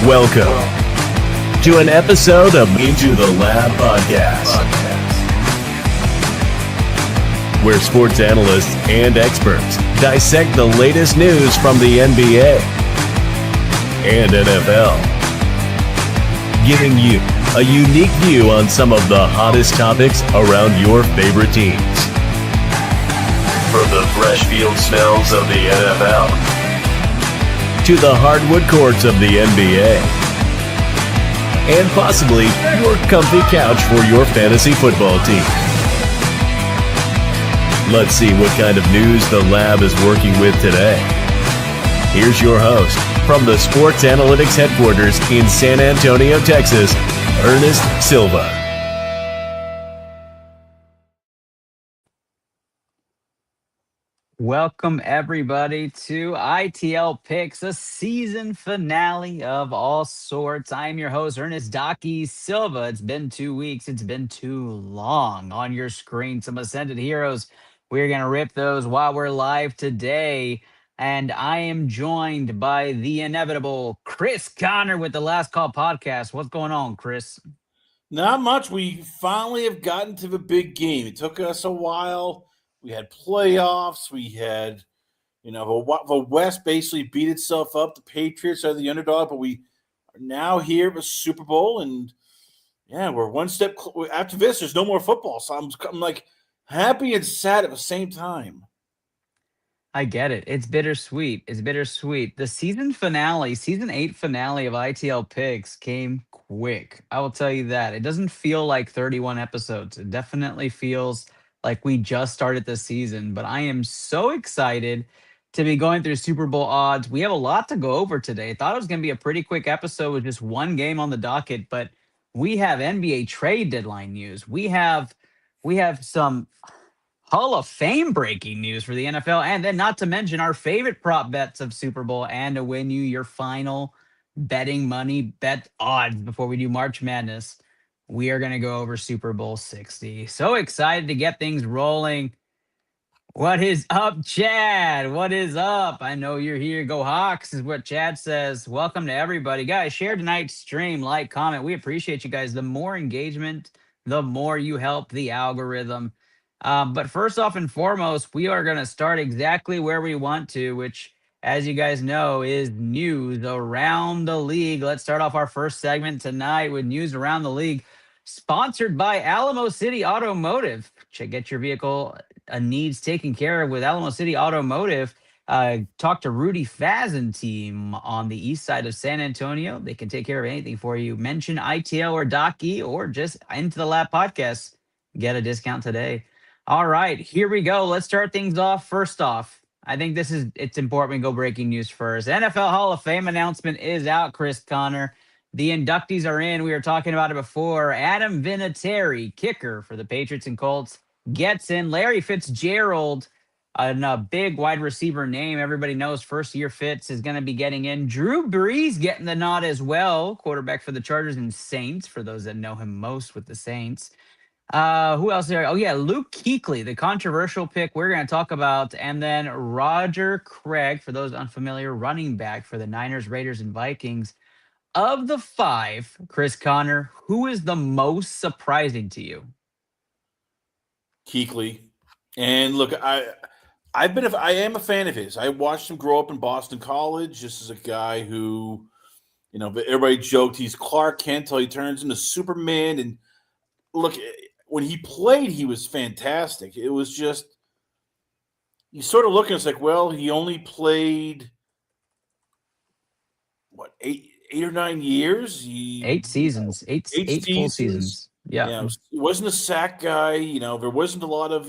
Welcome to an episode of Into the Lab podcast, where sports analysts and experts dissect the latest news from the NBA and NFL, giving you a unique view on some of the hottest topics around your favorite teams. From the fresh field smells of the NFL to the hardwood courts of the NBA, and possibly your comfy couch for your fantasy football team. Let's see what kind of news the lab is working with today. Here's your host from the Sports Analytics Headquarters in San Antonio, Texas, Ernest Silva. Welcome, everybody, to iTL Picks, a season finale of all sorts. I am your host, Ernest Docky Silva. It's been 2 weeks. It's been too long. On your screen, some Ascended Heroes. We're going to rip those while we're live today. And I am joined by the inevitable Chris Connor with the Last Call podcast. What's going on, Chris? Not much. We finally have gotten to the big game. It took us a while. We had playoffs. We had, the West basically beat itself up. The Patriots are the underdog, but we are now here with Super Bowl, and yeah, we're one step after this. There's no more football, so I'm like happy and sad at the same time. I get it. It's bittersweet. It's bittersweet. The season 8 finale of ITL Picks came quick. I will tell you that. It doesn't feel like 31 episodes. It definitely feels like we just started the season, but I am so excited to be going through Super Bowl odds. We have a lot to go over today. I thought it was going to be a pretty quick episode with just one game on the docket, but we have NBA trade deadline news. We have some Hall of Fame breaking news for the NFL, and then not to mention our favorite prop bets of Super Bowl and to win you your final betting money bet odds before we do March Madness. We are going to go over Super Bowl 60. So excited to get things rolling. What is up, Chad? What is up? I know you're here. Go Hawks is what Chad says. Welcome to everybody. Guys, share tonight's stream, like, comment. We appreciate you guys. The more engagement, the more you help the algorithm. But first off and foremost, we are going to start exactly where we want to, which, as you guys know, is news around the league. Let's start off our first segment tonight with news around the league, sponsored by Alamo City Automotive. Get your vehicle needs taken care of with Alamo City Automotive. Talk to Rudy Fazen team on the east side of San Antonio. They can take care of anything for you. Mention ITL or Docky or just Into the Lab podcast. Get a discount today. All right, here we go. Let's start things off. First off, I think it's important we go breaking news first. NFL Hall of Fame announcement is out, Chris Connor. The inductees are in. We were talking about it before. Adam Vinatieri, kicker for the Patriots and Colts, gets in. Larry Fitzgerald, a big wide receiver name everybody knows, first-year Fitz, is going to be getting in. Drew Brees getting the nod as well, quarterback for the Chargers and Saints, for those that know him most with the Saints. Who else there? Oh, yeah, Luke Kuechly, the controversial pick we're going to talk about. And then Roger Craig, for those unfamiliar, running back for the Niners, Raiders, and Vikings. Of the five, Chris Connor, who is the most surprising to you? Kuechly. And look, I am a fan of his. I watched him grow up in Boston College. This is a guy who, everybody joked he's Clark Kent till he turns into Superman. And look, when he played, he was fantastic. It was just, you sort of look and it's like, well, he only played, eight or 9 years? 8 seasons. Eight full seasons. Yeah. He wasn't a sack guy. There wasn't a lot of,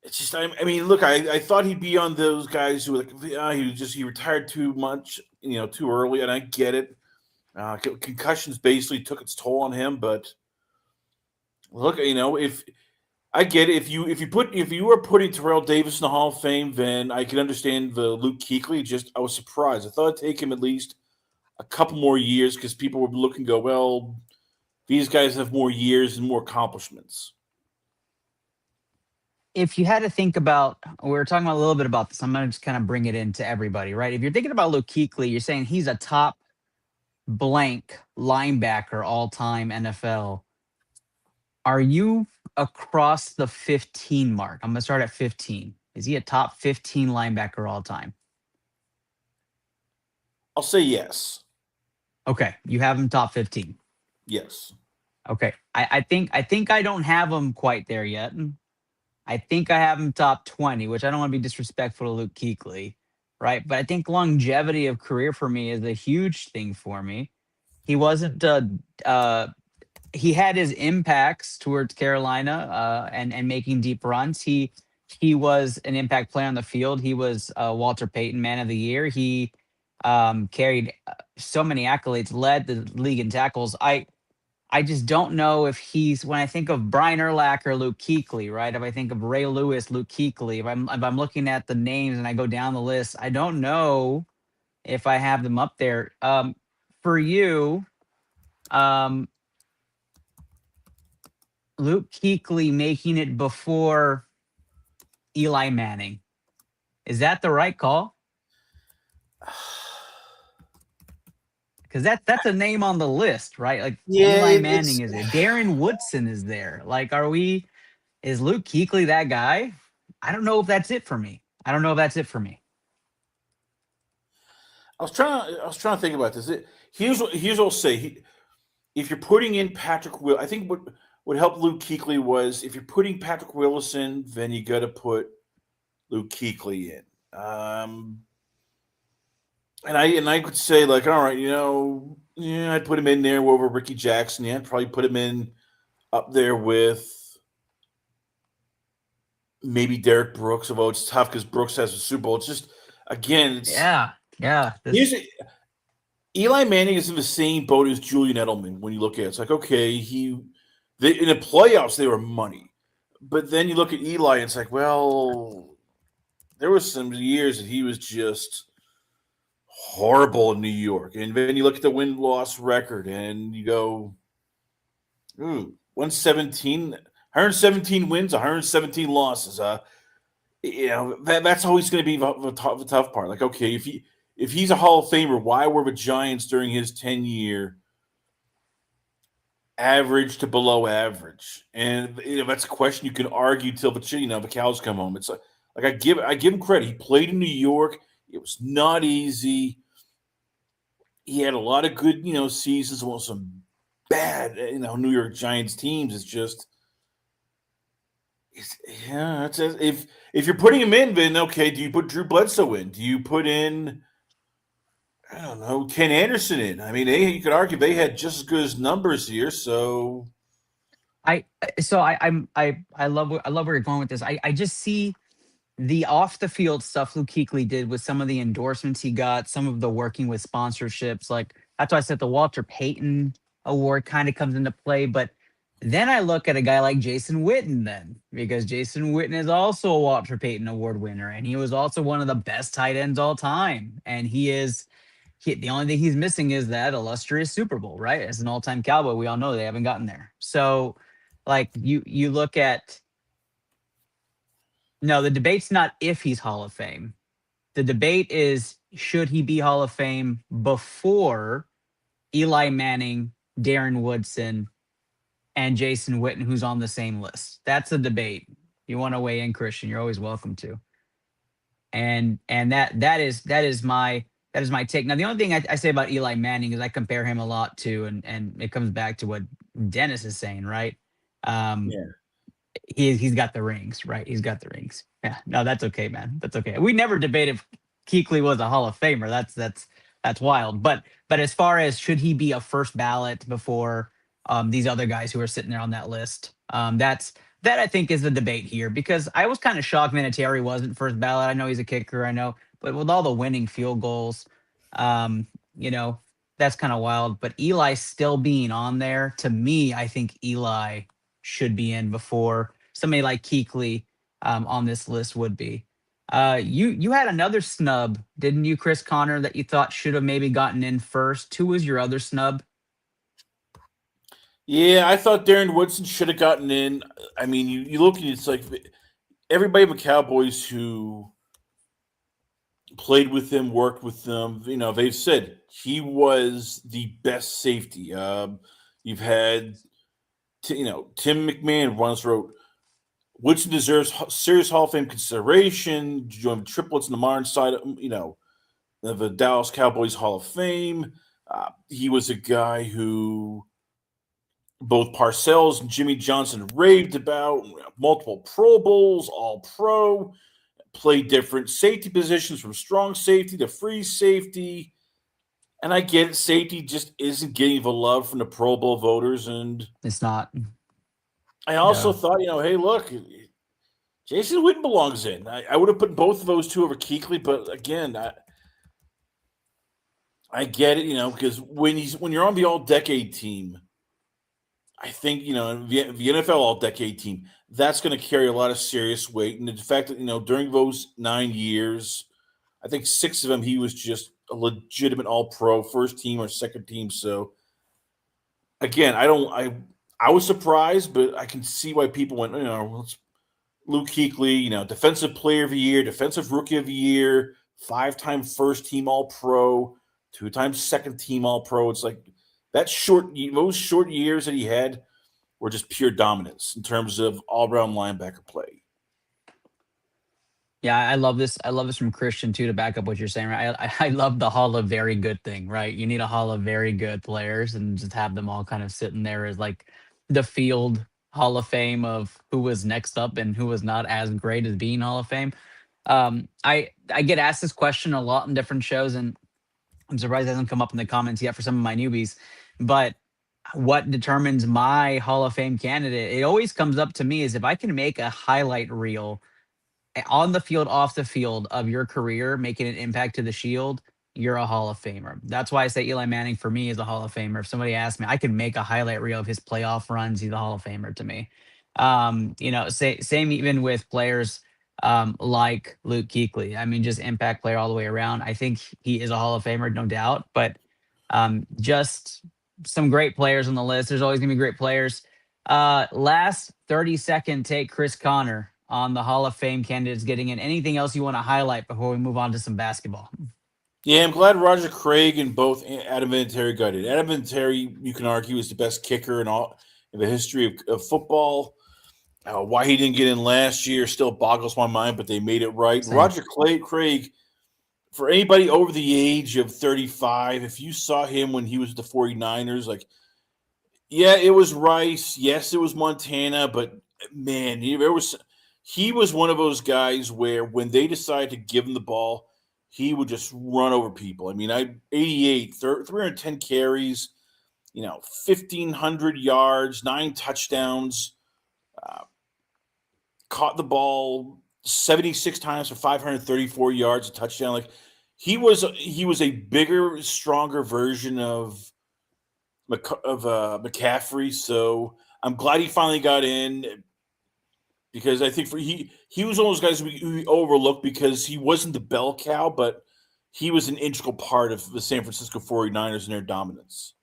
it's just, I mean, look, I thought he'd be on those guys who were like, he retired too much, too early, and I get it. Concussions basically took its toll on him, but look, if I get it, if you were putting Terrell Davis in the Hall of Fame, then I could understand the Luke Kuechly. I was surprised. I thought it'd take him at least a couple more years because people were looking, go, well, these guys have more years and more accomplishments. if you had to think about, we were talking about a little bit about this. I'm going to just kind of bring it into everybody, right? If you're thinking about Luke Kuechly, you're saying he's a top blank linebacker all time NFL. Are you across the 15 mark? I'm going to start at 15. Is he a top 15 linebacker all time? I'll say yes. Okay, you have him top 15. Yes. Okay, I think I don't have him quite there yet. I think I have him top 20, which I don't want to be disrespectful to Luke Kuechly, right? But I think longevity of career for me is a huge thing for me. He wasn't uh he had his impacts towards Carolina and making deep runs. He was an impact player on the field. He was Walter Payton Man of the Year. He carried so many accolades, led the league in tackles. I just don't know if he's, when I think of Brian Urlacher, Luke Kuechly, right? If I think of Ray Lewis, Luke Kuechly, if I'm looking at the names and I go down the list, I don't know if I have them up there. For you, um, Luke Kuechly making it before Eli Manning. Is that the right call? Because that's a name on the list, right? Like Yeah, Eli it's Manning is there. Darren Woodson is there. Like, is Luke Kuechly that guy? I don't know if that's it for me. I don't know if that's it for me. I was trying to think about this. Here's what I'll say. If you're putting in Patrick Will, I think what helped Luke Kuechly was if you're putting Patrick Willis in, then you got to put Luke Kuechly in. And I could say like, all right, yeah, I'd put him in there over Ricky Jackson. Yeah, I'd probably put him in up there with maybe Derek Brooks. Although it's tough because Brooks has a Super Bowl. It's just again, Yeah. here's Eli Manning is in the same boat as Julian Edelman when you look at it. It's like, okay, in the playoffs, they were money. But then you look at Eli, and it's like, well, there was some years that he was just horrible in New York. And then you look at the win-loss record, and you go, 117 wins, 117 losses. That's always going to be the tough part. Like, okay, if he's a Hall of Famer, why were the Giants during his 10-year average to below average? And that's a question you can argue till the cows come home. It's like I give him credit. He played in New York. It was not easy. He had a lot of good seasons. Well, some bad New York Giants teams. It's just. If you're putting him in, then okay. Do you put Drew Bledsoe in? Do you put in, I don't know, Ken Anderson in? I mean, you could argue they had just as good as numbers here. So I love where you're going with this. I just see the off the field stuff Luke Kuechly did with some of the endorsements he got, some of the working with sponsorships. Like that's why I said the Walter Payton Award kind of comes into play. But then I look at a guy like Jason Witten, then because Jason Witten is also a Walter Payton Award winner, and he was also one of the best tight ends all time. And the only thing he's missing is that illustrious Super Bowl, right? As an all-time Cowboy, we all know they haven't gotten there. So, like you look at. No, the debate's not if he's Hall of Fame. The debate is should he be Hall of Fame before Eli Manning, Darren Woodson, and Jason Witten, who's on the same list. That's a debate. You want to weigh in, Christian? You're always welcome to. And that is my take. Now, the only thing I say about Eli Manning is I compare him a lot to, and it comes back to what Dennis is saying, right? yeah, He's got the rings, right? He's got the rings. Yeah, no, that's okay, man. That's okay. We never debated if Kuechly was a Hall of Famer. That's wild. But as far as should he be a first ballot before these other guys who are sitting there on that list, that I think is the debate here because I was kind of shocked Vinatieri wasn't first ballot. I know he's a kicker, I know, but with all the winning field goals, um, you know, that's kind of wild. But Eli still being on there, to me, I think Eli should be in before somebody like Kuechly on this list would be. You had another snub, didn't you, Chris Connor, that you thought should have maybe gotten in first? Who was your other snub? yeah. I thought Darren Woodson should have gotten in. I mean, you look and it's like everybody in the Cowboys who played with him, worked with them, they've said he was the best safety. You've had, Tim McMahon once wrote, Woodson deserves serious Hall of Fame consideration. Join the triplets in the modern side, of the Dallas Cowboys Hall of Fame. He was a guy who both Parcells and Jimmy Johnson raved about. Multiple Pro Bowls, All Pro, played different safety positions from strong safety to free safety. And I get it, safety just isn't getting the love from the Pro Bowl voters. And It's not. I also Yeah. thought, hey, look, Jason Witten belongs in. I would have put both of those two over Kuechly, but again, I get it, because when you're on the All Decade team, I think the NFL All Decade team, that's going to carry a lot of serious weight. And the fact that during those 9 years, I think 6 of them he was just a legitimate All Pro, first team or second team. So again, I was surprised, but I can see why people went. Let's Luke Kuechly, Defensive Player of the Year, Defensive Rookie of the Year, 5-time first team All Pro, 2-time second team All Pro. It's like those short years that he had were just pure dominance in terms of all around linebacker play. Yeah, I love this. I love this from Christian too to back up what you're saying. Right, I love the Hall of Very Good thing. Right, you need a Hall of Very Good players, and just have them all kind of sitting there as like the field Hall of Fame of who was next up and who was not as great as being Hall of Fame. I get asked this question a lot in different shows, and I'm surprised it hasn't come up in the comments yet for some of my newbies. But what determines my Hall of Fame candidate? It always comes up to me is if I can make a highlight reel on the field, off the field of your career, making an impact to the Shield, you're a Hall of Famer. That's why I say Eli Manning for me is a Hall of Famer. If somebody asked me, I could make a highlight reel of his playoff runs. He's a Hall of Famer to me. Same even with players like Luke Kuechly. I mean, just impact player all the way around. I think he is a Hall of Famer, no doubt. But just some great players on the list. There's always gonna be great players. Last 30-second take, Chris Connor on the Hall of Fame candidates getting in. Anything else you want to highlight before we move on to some basketball? Yeah, I'm glad Roger Craig and both Adam Vinatieri got it. Adam Vinatieri, you can argue, is the best kicker in the history of football. Why he didn't get in last year still boggles my mind, but they made it right. Same. Craig, for anybody over the age of 35, if you saw him when he was with the 49ers, like, yeah, it was Rice. Yes, it was Montana, but man, he was one of those guys where when they decided to give him the ball, he would just run over people. I mean, 310 carries, 1,500 yards, 9 touchdowns, caught the ball 76 times for 534 yards, a touchdown. Like he was a bigger, stronger version of McCaffrey. So I'm glad he finally got in because I think he was one of those guys we overlooked because he wasn't the bell cow, but he was an integral part of the San Francisco 49ers and their dominance.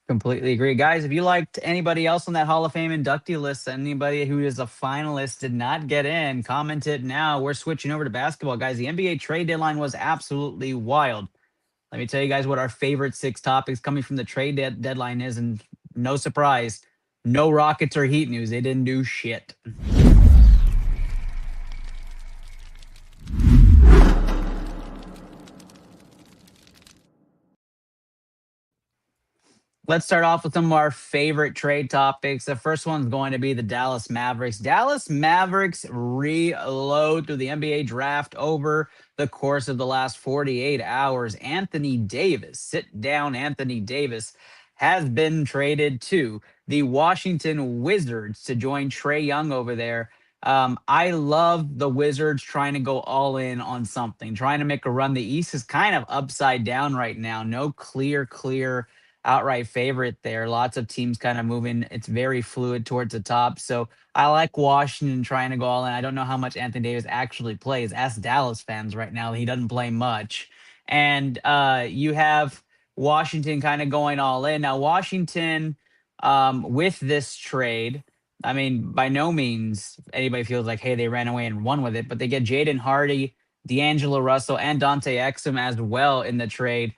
Completely agree. Guys, if you liked anybody else on that Hall of Fame inductee list, anybody who is a finalist did not get in, comment it now. We're switching over to basketball, guys. The NBA trade deadline was absolutely wild. Let me tell you guys what our favorite 6 topics coming from the trade deadline is, and no surprise, no Rockets or Heat news. They didn't do shit. Let's start off with some of our favorite trade topics. The first one's going to be the Dallas Mavericks. Dallas Mavericks reload through the NBA draft over the course of the last 48 hours. Anthony Davis, sit down, Anthony Davis, has been traded to the Washington Wizards to join Trey Young over there. I love the Wizards trying to go all in on something, trying to make a run. The East is kind of upside down right now. No clear outright favorite there. Lots of teams kind of moving. It's very fluid towards the top. So I like Washington trying to go all in. I don't know how much Anthony Davis actually plays. Ask Dallas fans right now. He doesn't play much. And you have Washington kind of going all in. Now, Washington, with this trade, I mean, by no means anybody feels like, hey, they ran away and won with it, but they get Jaden Hardy, D'Angelo Russell, and Dante Exum as well in the trade.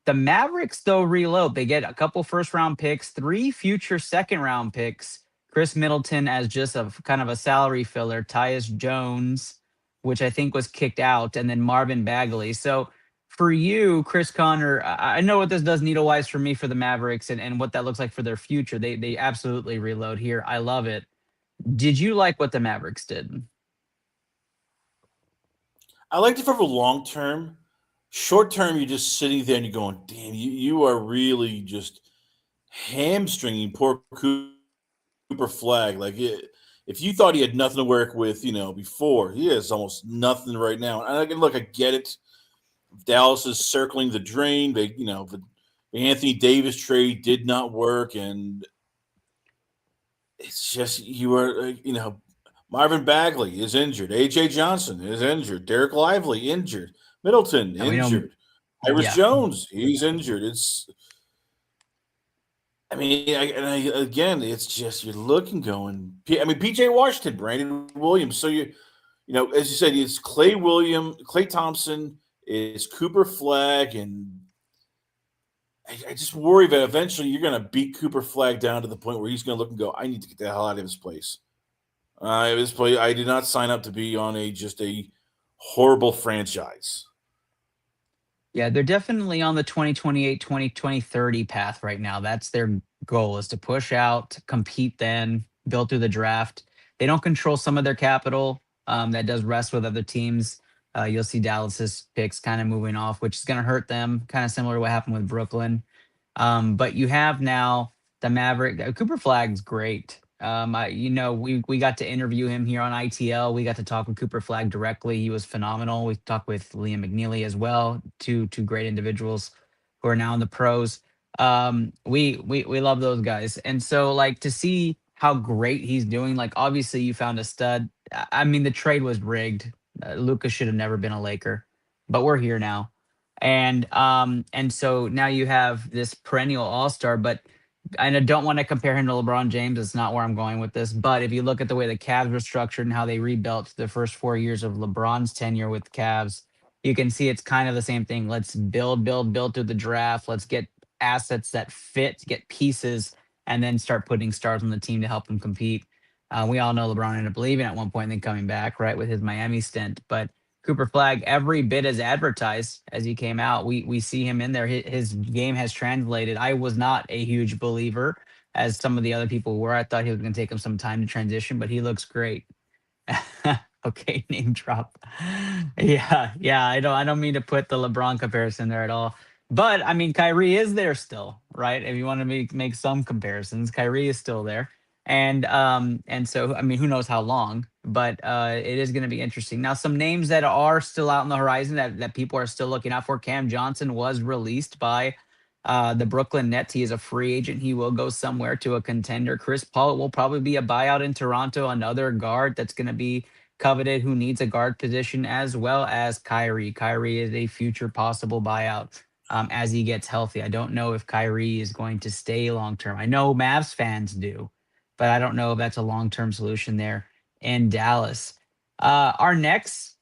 The Mavericks, though, reload. They get a couple first round picks, three future second round picks. Chris Middleton as just a kind of a salary filler, Tyus Jones, which I think was kicked out, and then Marvin Bagley. So for you, Chris Connor, I know what this does needle wise for me for the Mavericks and what that looks like for their future. They absolutely reload here. I love it. Did you like what the Mavericks did? I liked it for the long term. Short term, you're just sitting there and you're going, damn, you are really just hamstringing poor Cooper Flag. If you thought he had nothing to work with, before, he has almost nothing right now. And look, I get it. Dallas is circling the drain. The Anthony Davis trade did not work, and it's just Marvin Bagley is injured. AJ Johnson is injured. Derek Lively injured. Middleton And we know, injured. Iris yeah, Jones, he's injured. Again, it's just you're looking going. PJ Washington, Brandon Williams. So as you said, it's Clay Thompson, is Cooper Flag, and I just worry that eventually you're going to beat Cooper Flag down to the point where he's going to look and go, I need to get the hell out of this place. I did not sign up to be on just a horrible franchise. yeah, they're definitely on the 2028, 2030 path right now. That's their goal is to push out, compete, then build through the draft. They don't control some of their capital. That does rest with other teams. You'll see Dallas's picks kind of moving off, which is going to hurt them, kind of similar to what happened with Brooklyn. But you have now the Maverick. Cooper Flag's great. We got to interview him here on ITL. We got to talk with Cooper Flag directly. He was phenomenal. We talked with Liam McNeely as well, two great individuals who are now in the pros. We love those guys, and so like to see how great he's doing. Like obviously you found a stud. I mean the trade was rigged. Lucas should have never been a Laker, but we're here now, and so now you have this perennial All Star, but and I don't want to compare him to LeBron James. It's not where I'm going with this. But if you look at the way the Cavs were structured and how they rebuilt the first 4 years of LeBron's tenure with the Cavs, you can see it's kind of the same thing. Let's build through the draft. Let's get assets that fit, get pieces, and then start putting stars on the team to help them compete. We all know LeBron ended up leaving at one point and then coming back, right, with his Miami stint. But Cooper Flag, every bit as advertised as he came out. We see him in there. His game has translated. I was not a huge believer, as some of the other people were. I thought he was going to take him some time to transition, but he looks great. Okay, name drop. Yeah. I don't mean to put the LeBron comparison there at all. But I mean, Kyrie is there still, right? If you want to make some comparisons, Kyrie is still there. And so I mean, who knows how long, but it is going to be interesting. Now, some names that are still out on the horizon that people are still looking out for. Cam Johnson was released by the Brooklyn Nets. He is a free agent. He will go somewhere to a contender. Chris Paul will probably be a buyout in Toronto, another guard that's going to be coveted who needs a guard position, as well as Kyrie. Kyrie is a future possible buyout as he gets healthy. I don't know if Kyrie is going to stay long term. I know Mavs fans do, but I don't know if that's a long term solution there in Dallas. Our next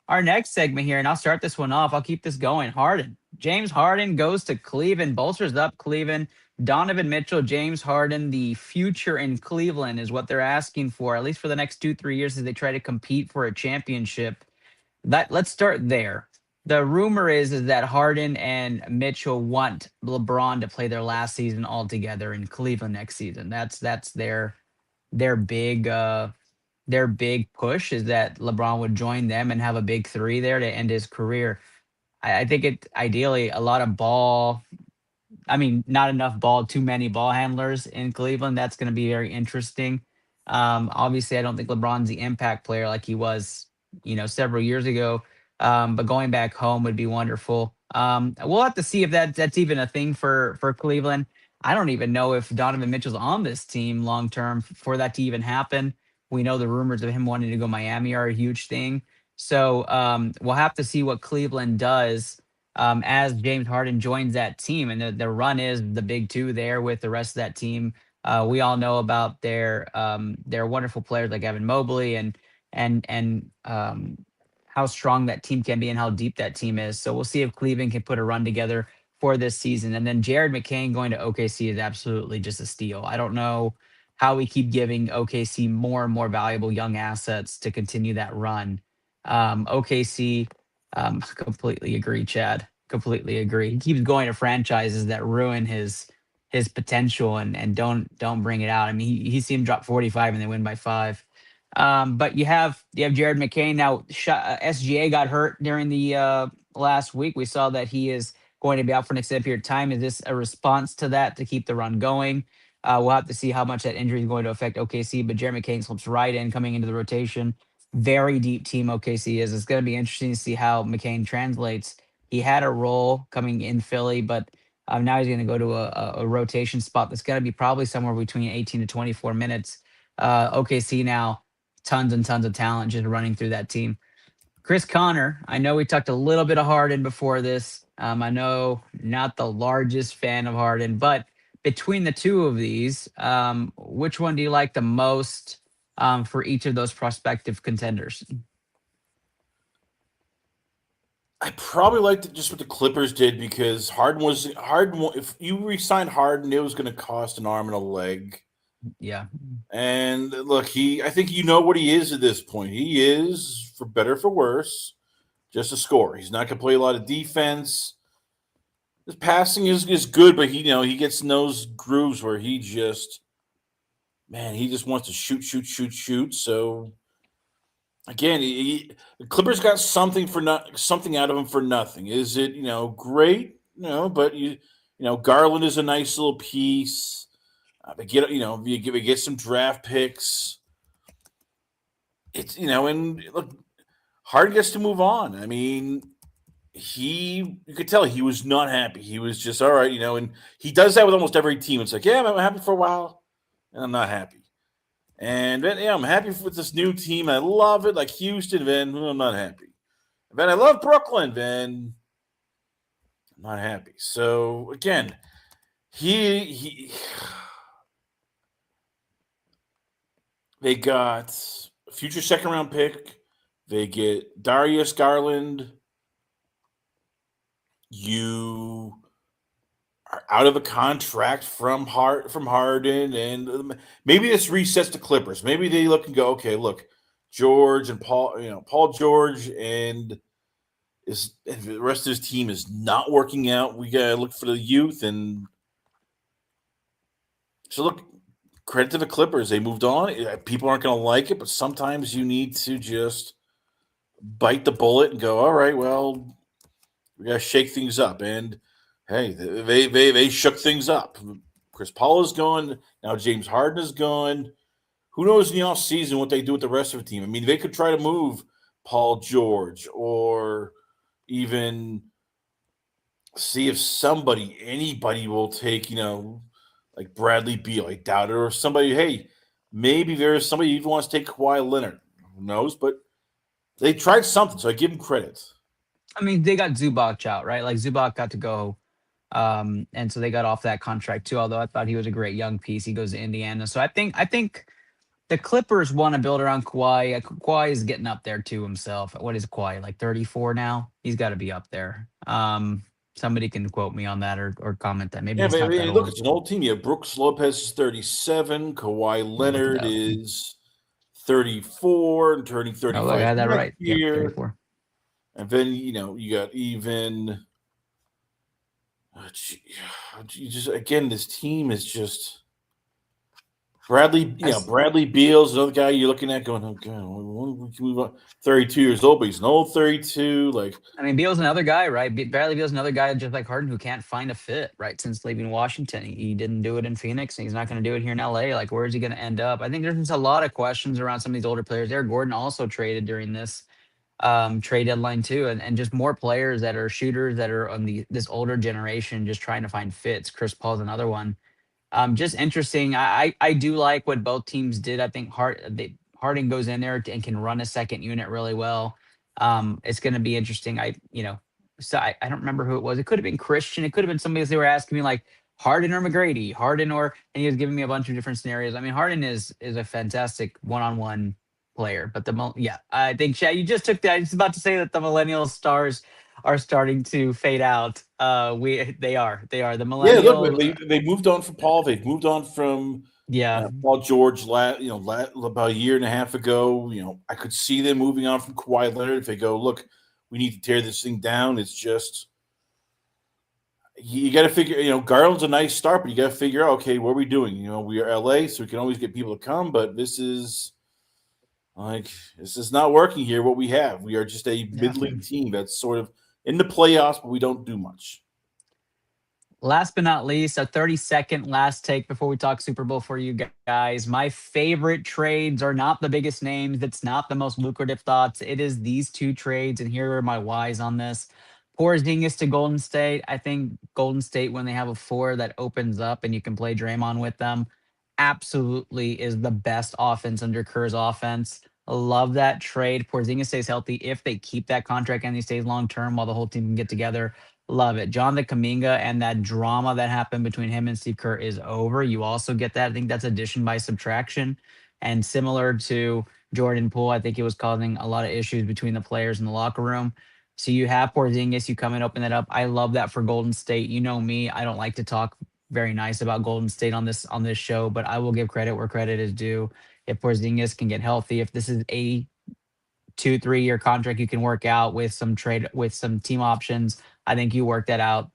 segment here, and I'll start this one off. I'll keep this going. Harden. James Harden goes to Cleveland, bolsters up Cleveland. Donovan Mitchell, James Harden, the future in Cleveland is what they're asking for, at least for the next 2-3 years as they try to compete for a championship. Let's start there. The rumor is that Harden and Mitchell want LeBron to play their last season all together in Cleveland next season. That's their big their big push is that LeBron would join them and have a big three there to end his career. I think it ideally a lot of ball. I mean, not enough ball, too many ball handlers in Cleveland. That's going to be very interesting. Obviously, I don't think LeBron's the impact player like he was, several years ago. But going back home would be wonderful. We'll have to see if that's even a thing for Cleveland. I don't even know if Donovan Mitchell's on this team long term for that to even happen. We know the rumors of him wanting to go Miami are a huge thing. So we'll have to see what Cleveland does as James Harden joins that team. And the run is the big two there with the rest of that team. We all know about their wonderful players like Evan Mobley and how strong that team can be and how deep that team is. So we'll see if Cleveland can put a run together for this season. And then Jared McCain going to OKC is absolutely just a steal. I don't know how we keep giving OKC more and more valuable young assets to continue that run. OKC, completely agree, Chad. Completely agree. He keeps going to franchises that ruin his potential and don't bring it out. I mean, he seen him drop 45 and they win by 5. But you have Jared McCain now. SGA got hurt during the last week. We saw that he is going to be out for an extended period of time. Is this a response to that to keep the run going? We'll have to see how much that injury is going to affect OKC. But Jared McCain slips right in coming into the rotation. Very deep team OKC is. It's going to be interesting to see how McCain translates. He had a role coming in Philly, but now he's going to go to a rotation spot that's going to be probably somewhere between 18 to 24 minutes. OKC now, tons and tons of talent just running through that team. Chris Connor, I know we talked a little bit of Harden before this. I know not the largest fan of Harden, but between the two of these, which one do you like the most for each of those prospective contenders? I probably liked just what the Clippers did because Harden. If you re-signed Harden, it was going to cost an arm and a leg. Yeah. And look, I think you know what he is at this point. He is, for better or for worse, just a scorer. He's not going to play a lot of defense. His passing is good, but he gets in those grooves where he just wants to shoot, shoot, shoot, shoot. So again, the Clippers got something out of him for nothing. Is it great? No, but Garland is a nice little piece. They get some draft picks. It's and look, Harden gets to move on. I mean, you could tell he was not happy. He was just all right, and he does that with almost every team. It's like, yeah, I'm happy for a while, and I'm not happy. And then, I'm happy with this new team. I love it, like Houston. Then I'm not happy. Then I love Brooklyn. Then I'm not happy. So again, he they got a future second round pick. They get Darius Garland. You are out of a contract from Harden, and maybe this resets the Clippers. Maybe they look and go, okay, look, George and Paul George and the rest of his team is not working out. We gotta look for the youth, and so look, credit to the Clippers. They moved on. People aren't going to like it, but sometimes you need to just bite the bullet and go, all right, well, we got to shake things up. And hey, they shook things up. Chris Paul is gone. Now James Harden is gone. Who knows in the offseason what they do with the rest of the team? I mean, they could try to move Paul George or even see if anybody will take, like Bradley Beal. I doubt it. Or somebody, hey, maybe there's somebody who even wants to take Kawhi Leonard. Who knows? But they tried something, so I give them credit. I mean, they got Zubac out, right? Like Zubac got to go. And so they got off that contract too, although I thought he was a great young piece. He goes to Indiana. So I think the Clippers want to build around Kawhi. Kawhi is getting up there to himself. What is Kawhi, like 34 now? He's got to be up there. Somebody can quote me on that or comment that. Maybe Yeah, he's but not that look, old. it's an old team. You have Brooks Lopez is 37. Kawhi Let me look it Leonard up. is 34 and turning Oh, look, I 35 had that next right. Yep, year. 34. And then, you got even again, this team is just Bradley Beal's another guy you're looking at going, oh god, when we can move on. 32 years old, but he's an old 32. Like, I mean, Beal's another guy, right? Bradley Beal's another guy just like Harden who can't find a fit, right? Since leaving Washington, he didn't do it in Phoenix, and he's not going to do it here in LA. Like, where is he going to end up? I think there's just a lot of questions around some of these older players. Eric Gordon also traded during this trade deadline too, and just more players that are shooters that are on this older generation just trying to find fits. Chris Paul's another one. Just interesting. I do like what both teams did. I think Harding goes in there and can run a second unit really well. It's going to be interesting. So I don't remember who it was. It could have been Christian. It could have been somebody else. They were asking me like, Harden or McGrady, Harden or, and he was giving me a bunch of different scenarios. I mean, Harden is a fantastic one-on-one player, but yeah, I think Chad, you just took that. I was about to say that the millennial stars are starting to fade out. They are the Yeah, look, millennial. they moved on from Paul. They've moved on from Yeah, Paul George. About a year and a half ago, I could see them moving on from Kawhi Leonard. If they go, look, we need to tear this thing down. It's just you got to figure. Garland's a nice start, but you got to figure out, okay, what are we doing? We are LA, so we can always get people to come, but this is not working here. What we have, we are just a yeah. middling team that's sort of in the playoffs, but we don't do much. Last but not least, a 30-second last take before we talk Super Bowl for you guys. My favorite trades are not the biggest names. It's not the most lucrative thoughts. It is these two trades, and here are my whys on this. Porzingis to Golden State. I think Golden State, when they have a four that opens up and you can play Draymond with them, absolutely is the best offense under Kerr's offense. I love that trade. Porzingis stays healthy if they keep that contract and he stays long term while the whole team can get together. Love it. Jonathan Kaminga and that drama that happened between him and Steve Kerr is over. You also get that. I think that's addition by subtraction. And similar to Jordan Poole, I think it was causing a lot of issues between the players in the locker room. So you have Porzingis, you come and open that up. I love that for Golden State. You know me, I don't like to talk very nice about Golden State on this show, but I will give credit where credit is due. If Porzingis can get healthy, if this is a 2-3 year contract you can work out with some trade with some team options, I think you work that out.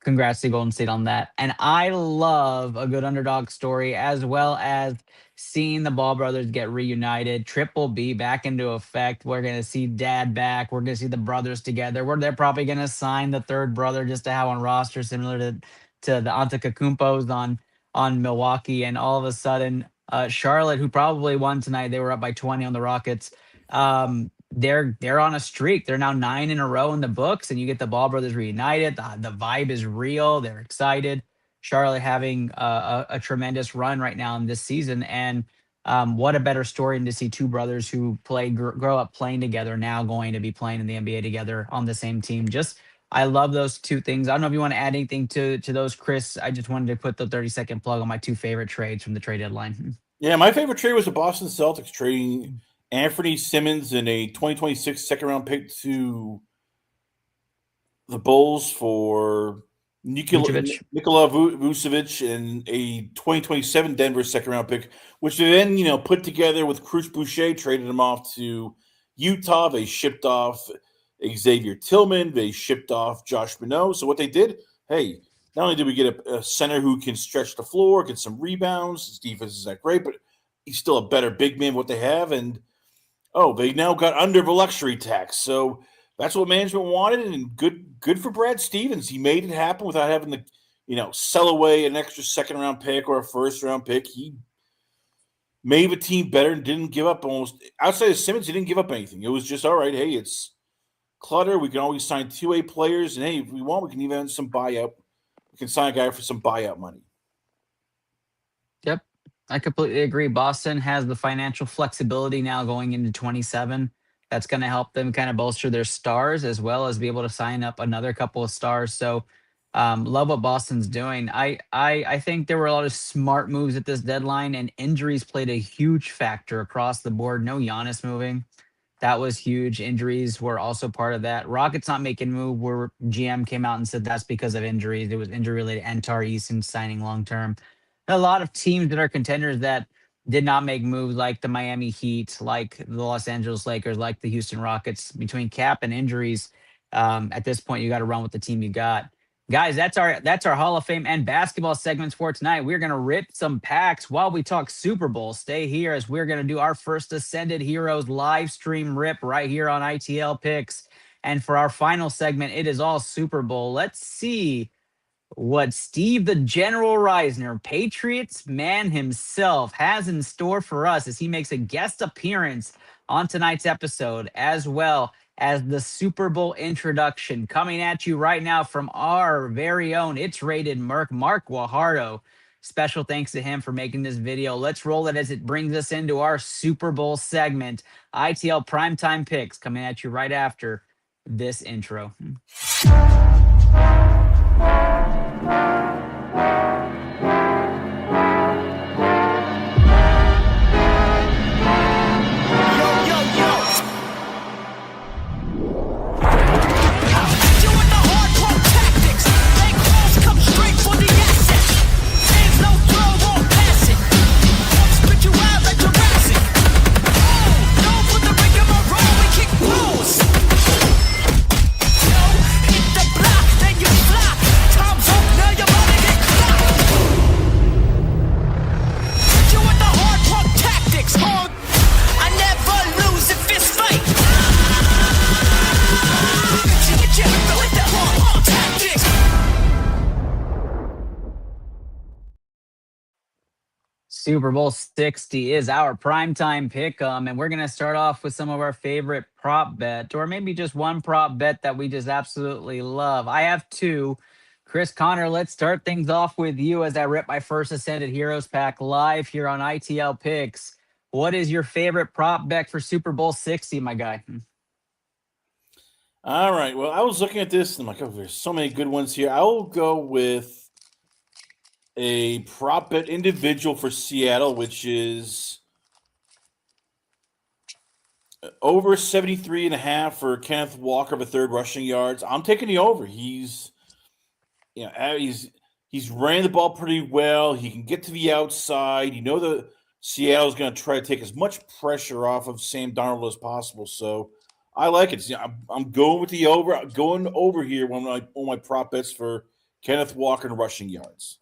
Congrats to Golden State on that. And I love a good underdog story as well as seeing the Ball brothers get reunited. Triple B back into effect. We're going to see dad back. We're going to see the brothers together. They're probably going to sign the third brother just to have on roster, similar to the Antetokounmpos on Milwaukee. And all of a sudden, Charlotte, who probably won tonight, they were up by 20 on the Rockets. They're on a streak. They're now 9 in a row in the books, and you get the Ball brothers reunited. The vibe is real. They're excited. Charlotte having a tremendous run right now in this season, and what a better story than to see two brothers who grow up playing together now going to be playing in the NBA together on the same team. Just I love those two things. I don't know if you want to add anything to those, Chris. I just wanted to put the 30-second plug on my two favorite trades from the trade deadline. Yeah, my favorite trade was the Boston Celtics trading Anthony Simmons and a 2026 second-round pick to the Bulls for Vucevic. Nikola Vucevic and a 2027 Denver second-round pick, which they then put together with Cruz Boucher, traded him off to Utah. They shipped off Xavier Tillman. They shipped off Josh Minot. So what they did, hey, not only did we get a center who can stretch the floor, get some rebounds, his defense is not great, but he's still a better big man than what they have. And they now got under the luxury tax. So that's what management wanted, and good for Brad Stevens. He made it happen without having to, sell away an extra second-round pick or a first-round pick. He made the team better and didn't give up almost – outside of Simmons, he didn't give up anything. It was just, all right, hey, it's clutter. We can always sign 2A players, and, hey, if we want, we can even have some buyout. We can sign a guy for some buyout money. Yep. I completely agree. Boston has the financial flexibility now going into 27. That's going to help them kind of bolster their stars as well as be able to sign up another couple of stars. So love what Boston's doing. I think there were a lot of smart moves at this deadline, and injuries played a huge factor across the board. No Giannis moving. That was huge. Injuries were also part of that. Rockets not making move where GM came out and said that's because of injuries. It was injury related. And Tar Eason signing long term. A lot of teams that are contenders that did not make moves, like the Miami Heat, like the Los Angeles Lakers, like the Houston Rockets. Between cap and injuries, at this point, you got to run with the team you got. Guys, that's our Hall of Fame and basketball segments for tonight. We're gonna rip some packs while we talk Super Bowl. Stay here as we're gonna do our first Ascended Heroes live stream rip right here on ITL Picks. And for our final segment, it is all Super Bowl. Let's see what Steve the General Reisner, Patriots man himself, has in store for us as he makes a guest appearance on tonight's episode, as well as the Super Bowl introduction. Coming at you right now from our very own It's Rated Mark Guajardo. Special thanks to him for making this video. Let's roll it as it brings us into our Super Bowl segment. ITL Primetime Picks coming at you right after this intro. Super Bowl 60 is our primetime pick 'em, and we're going to start off with some of our favorite prop bet, or maybe just one prop bet that we just absolutely love. I have two. Chris Connor, let's start things off with you as I rip my first Ascended Heroes pack live here on ITL Picks. What is your favorite prop bet for Super Bowl 60, my guy? All right. Well, I was looking at this and I'm like, oh, there's so many good ones here. I will go with a prop bet individual for Seattle, which is over 73.5 for Kenneth Walker of a third rushing yards. I'm taking the over. He's ran the ball pretty well. He can get to the outside. You know the Seattle's going to try to take as much pressure off of Sam Darnold as possible. So I like it. I'm going with the over. I'm going over here on my prop bets for Kenneth Walker and rushing yards.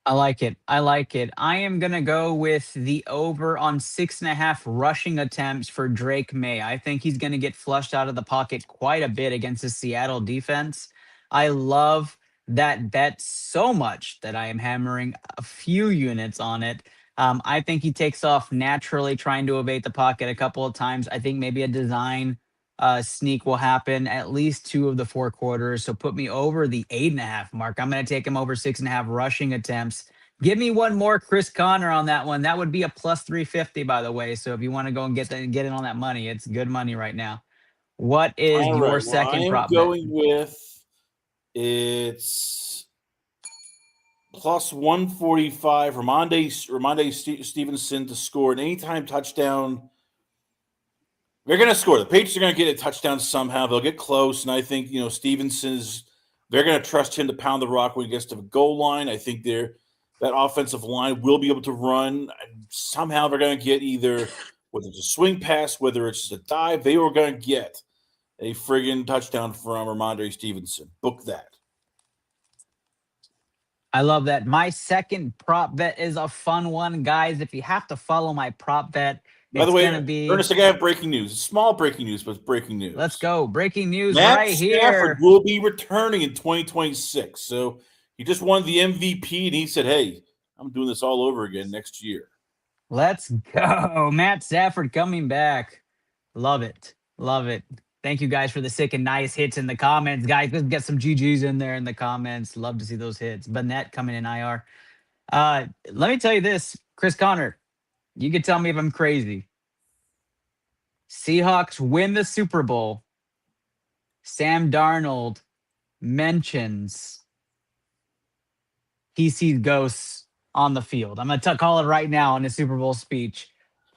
I like it. I like it. I am going to go with the over on 6.5 rushing attempts for Drake May. I think he's going to get flushed out of the pocket quite a bit against the Seattle defense. I love that bet so much that I am hammering a few units on it. I think he takes off naturally, trying to evade the pocket a couple of times. I think maybe a design sneak will happen at least 2 of the 4 quarters. So put me over the 8.5 mark. I'm going to take him over 6.5 rushing attempts. Give me one more Chris Connor on that one. That would be a plus 350, by the way. So if you want to go and get in on that money, it's good money right now. What is All your right. Well, I second am prop bet? going with it's plus 145 Ramondre Stevenson to score an anytime touchdown. They're going to score. The Patriots are going to get a touchdown somehow. They'll get close, and I think Stevenson's. They're going to trust him to pound the rock when he gets to the goal line. I think that offensive line will be able to run. Somehow they're going to get either whether it's a swing pass, whether it's just a dive. They were going to get a friggin' touchdown from Ramondre Stevenson. Book that. I love that. My second prop bet is a fun one, guys. If you have to follow my prop bet, By the it's way, going to be. Ernest, I have breaking news. It's small breaking news, but it's breaking news. Let's go. Breaking news Matt right Stafford here. will be returning in 2026. So he just won the MVP, and he said, hey, I'm doing this all over again next year. Let's go. Matt Stafford coming back. Love it. Love it. Thank you guys for the sick and nice hits in the comments. Guys, let's get some GGs in there in the comments. Love to see those hits. Burnett coming in IR. Let me tell you this, Chris Connor, you can tell me if I'm crazy. Seahawks win the Super Bowl. Sam Darnold mentions he sees ghosts on the field. I'm going to call it right now in his Super Bowl speech.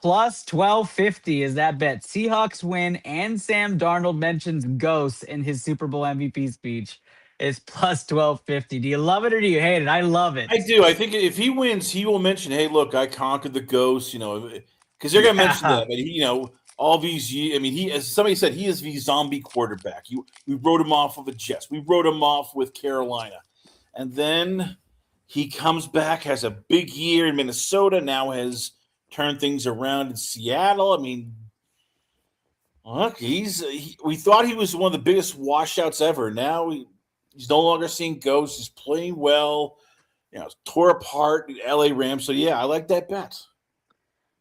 Plus 1250 is that bet. Seahawks win and Sam Darnold mentions ghosts in his Super Bowl MVP speech. It's plus 1250. Do you love it or do you hate it? I love it. I do. I think if he wins, he will mention, hey, look, I conquered the ghosts, because they're going to mention that. But, all these years, as somebody said, he is the zombie quarterback. We wrote him off with the Jets. We wrote him off with Carolina. And then he comes back, has a big year in Minnesota, now has turned things around in Seattle. Look, we thought he was one of the biggest washouts ever. Now he's no longer seeing ghosts. He's playing well. Tore apart the LA Rams. So, yeah, I like that bet.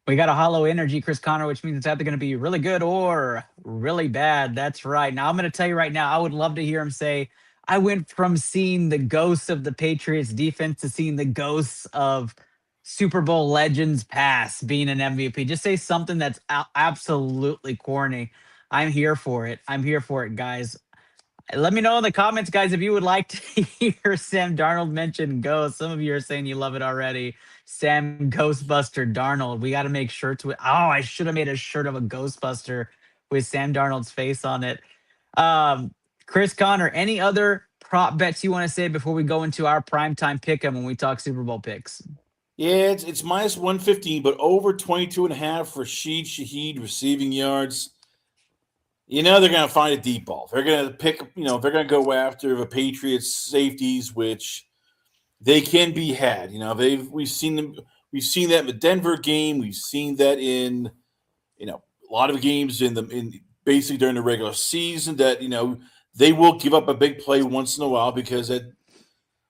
We got a hollow energy, Chris Connor, which means it's either going to be really good or really bad. That's right. Now, I'm going to tell you right now, I would love to hear him say, I went from seeing the ghosts of the Patriots defense to seeing the ghosts of Super Bowl legends past being an MVP. Just say something that's absolutely corny. I'm here for it. I'm here for it, guys. Let me know in the comments, guys, if you would like to hear Sam Darnold mention ghosts. Some of you are saying you love it already. Sam Ghostbuster Darnold. We got to make shirts with. Oh, I should have made a shirt of a Ghostbuster with Sam Darnold's face on it. Chris Connor, any other prop bets you want to say before we go into our primetime pick 'em when we talk Super Bowl picks? Yeah, it's minus 115, but over 22.5 for Shaheed receiving yards. They're going to find a deep ball. They're going to pick, they're going to go after the Patriots safeties, which they can be had. We've seen that in the Denver game. We've seen that in, a lot of games in basically during the regular season that, they will give up a big play once in a while because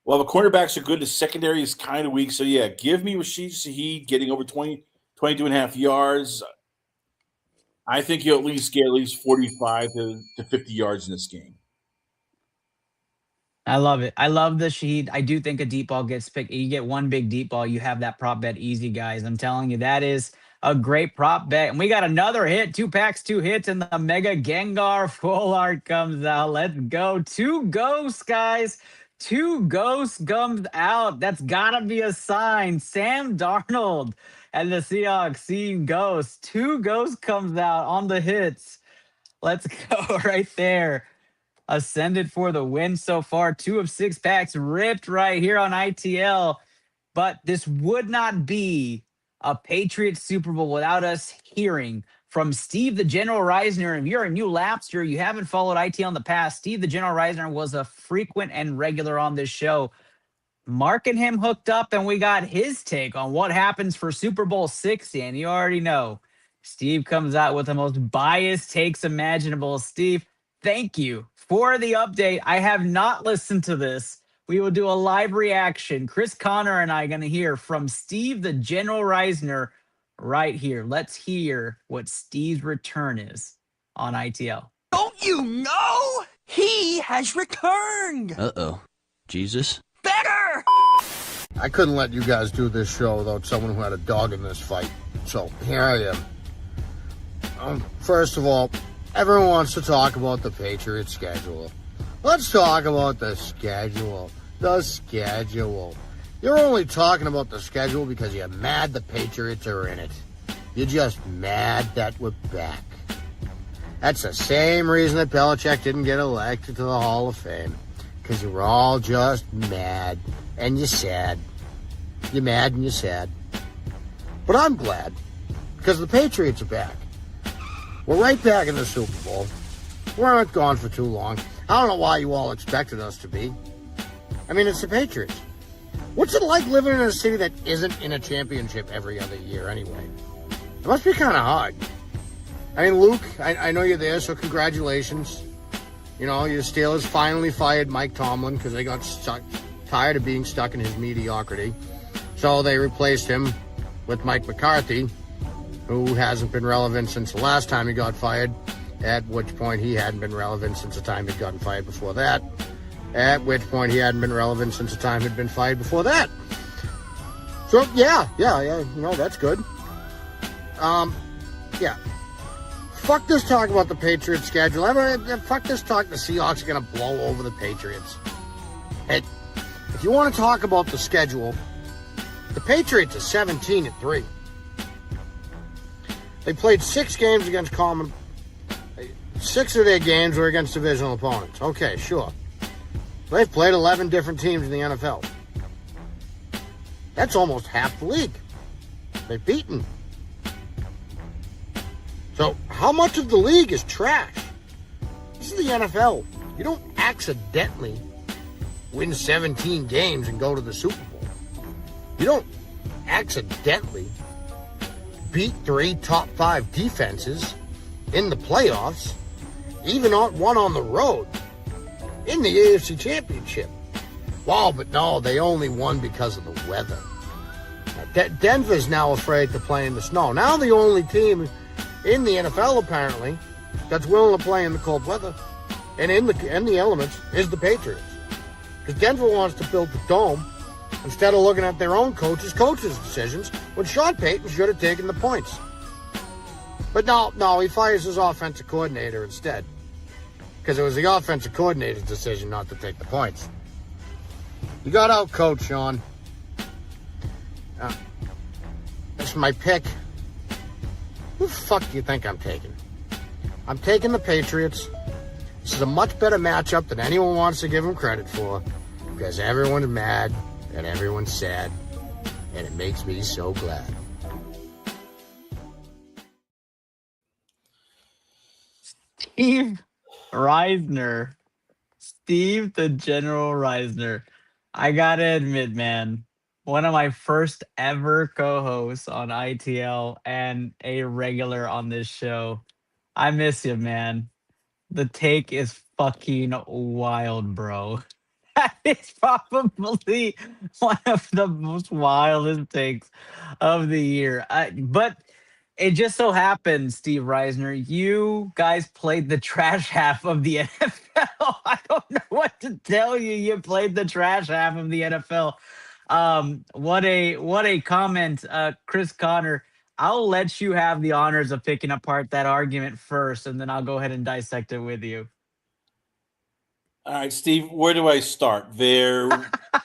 Well, the cornerbacks are good. The secondary is kind of weak. So, yeah, give me Rashid Shaheed getting over 22.5 yards. I think he'll at least get at least 45 to 50 yards in this game. I love it. I love the Shaheed. I do think a deep ball gets picked. You get one big deep ball, you have that prop bet easy, guys. I'm telling you, that is a great prop bet. And we got another hit, 2 packs, 2 hits, and the Mega Gengar full art comes out. Let's go. 2 ghosts, guys. 2 ghosts comes out. That's gotta be a sign. Sam Darnold and the Seahawks seeing ghosts. 2 ghosts comes out on the hits. Let's go right there. Ascended for the win so far. 2 of 6 packs ripped right here on ITL. But this would not be a Patriots Super Bowl without us hearing from Steve the General Reisner. If you're a new lapster, you haven't followed ITL in the past, Steve the General Reisner was a frequent and regular on this show. Mark and him hooked up, and we got his take on what happens for Super Bowl 60. And you already know, Steve comes out with the most biased takes imaginable. Steve, thank you for the update. I have not listened to this. We will do a live reaction. Chris Connor and I are going to hear from Steve, the General Reisner, right here. Let's hear what Steve's return is on ITL. Don't you know? He has returned. Uh-oh. Jesus? Better! I couldn't let you guys do this show without someone who had a dog in this fight. So here I am. First of all, everyone wants to talk about the Patriots schedule. Let's talk about the schedule. The schedule. You're only talking about the schedule because you're mad the Patriots are in it. You're just mad that we're back. That's the same reason that Belichick didn't get elected to the Hall of Fame. Because you were all just mad and you're sad. You're mad and you're sad. But I'm glad because the Patriots are back. We're right back in the Super Bowl. We aren't gone for too long. I don't know why you all expected us to be. I mean, it's the Patriots. What's it like living in a city that isn't in a championship every other year anyway? It must be kind of hard. I mean, Luke, I know you're there, so congratulations. You know, your Steelers finally fired Mike Tomlin because they got tired of being stuck in his mediocrity. So they replaced him with Mike McCarthy, who hasn't been relevant since the last time he got fired, at which point he hadn't been relevant since the time he'd gotten fired before that, at which point he hadn't been relevant since the time he'd been fired before that. So, yeah, you know, that's good. Yeah. Fuck this talk about the Patriots schedule. Fuck this talk the Seahawks are going to blow over the Patriots. And if you want to talk about the schedule, the Patriots are 17-3. They played 6 games against 6 of their games were against divisional opponents. Okay, sure. They've played 11 different teams in the NFL. That's almost half the league. They've beaten. So, how much of the league is trash? This is the NFL. You don't accidentally win 17 games and go to the Super Bowl. You don't accidentally beat 3 top 5 defenses in the playoffs, even one on the road, in the AFC Championship. Wow, but no, they only won because of the weather. Denver's now afraid to play in the snow. Now the only team in the NFL, apparently, that's willing to play in the cold weather and in the elements is the Patriots. Because Denver wants to build the dome instead of looking at their own coach's decisions when Sean Payton should have taken the points. But no, he fires his offensive coordinator instead. Because it was the offensive coordinator's decision not to take the points. You got out coach, Sean. That's my pick. Who the fuck do you think I'm taking? I'm taking the Patriots. This is a much better matchup than anyone wants to give them credit for because everyone's mad and everyone's sad, and it makes me so glad. Steve Reisner. Steve the General Reisner. I gotta admit, man, one of my first ever co-hosts on ITL and a regular on this show. I miss you, man. The take is fucking wild, bro. That is probably one of the most wildest takes of the year. But it just so happens, Steve Reisner, you guys played the trash half of the NFL. I don't know what to tell you. You played the trash half of the NFL. What a comment, Chris Connor. I'll let you have the honors of picking apart that argument first, and then I'll go ahead and dissect it with you. All right, Steve, where do I start? Their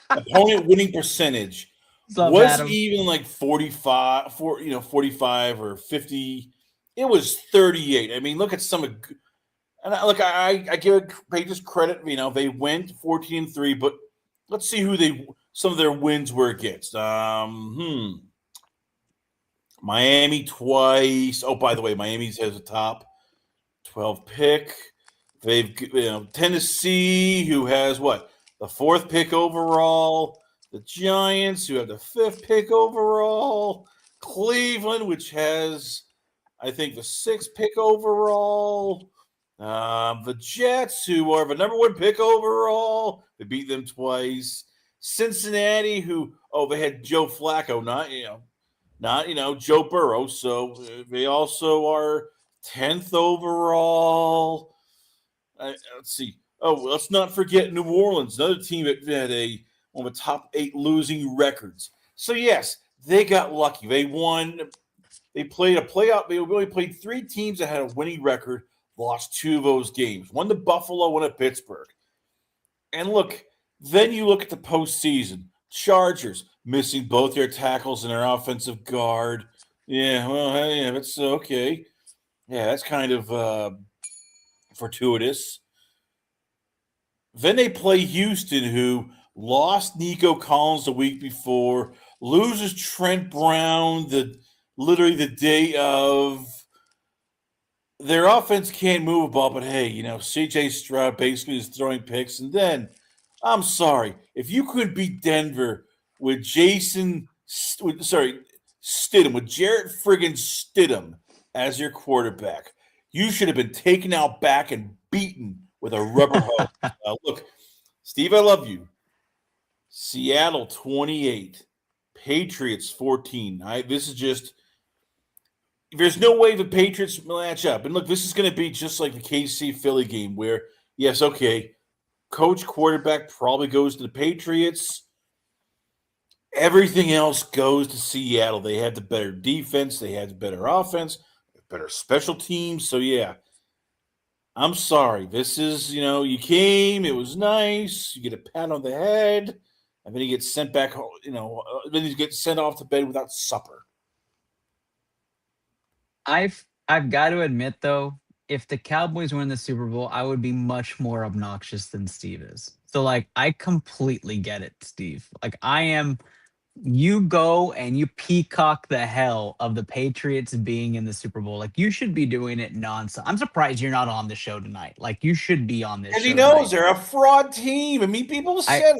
opponent winning percentage What's up, was Adam? even like 45 or 50. It was 38. I mean, look at some of and I give Patriots credit, they went 14-3, but let's see who some of their wins were against. Miami twice. Oh, by the way, Miami's has a top 12 pick. They've Tennessee, who has what? The 4th pick overall. The Giants, who have the 5th pick overall. Cleveland, which has, I think, the 6th pick overall. The Jets, who are the number 1 pick overall. They beat them twice. Cincinnati, they had Joe Flacco, not Joe Burrow. So they also are 10th overall. Let's see. Oh, let's not forget New Orleans, another team that had one of the top 8 losing records. So yes, they got lucky. They won. They played a playoff. They only played 3 teams that had a winning record. Lost 2 of those games. One to Buffalo, one at Pittsburgh. And look, then you look at the postseason. Chargers missing both their tackles and their offensive guard. Yeah, well, yeah, that's okay. Yeah, that's kind of fortuitous. Then they play Houston, who lost Nico Collins the week before, loses Trent Brown literally the day of. Their offense can't move a ball, but hey, C.J. Stroud basically is throwing picks. And then, I'm sorry, if you couldn't beat Denver with Stidham, with Jarrett friggin' Stidham as your quarterback, you should have been taken out back and beaten with a rubber hose. Look, Steve, I love you. Seattle 28, Patriots 14. This is just. There's no way the Patriots match up. And look, this is going to be just like the KC Philly game where, yes, okay, coach quarterback probably goes to the Patriots. Everything else goes to Seattle. They had the better defense. They had the better offense, better special teams. So, yeah, I'm sorry. This is, you came. It was nice. You get a pat on the head. And then you get sent back home, then you get sent off to bed without supper. I've got to admit though, if the Cowboys win the Super Bowl, I would be much more obnoxious than Steve is. So I completely get it, Steve. You go and you peacock the hell of the Patriots being in the Super Bowl. You should be doing it nonstop. I'm surprised you're not on the show tonight. You should be on this show. And he knows they're a fraud team. I mean, people said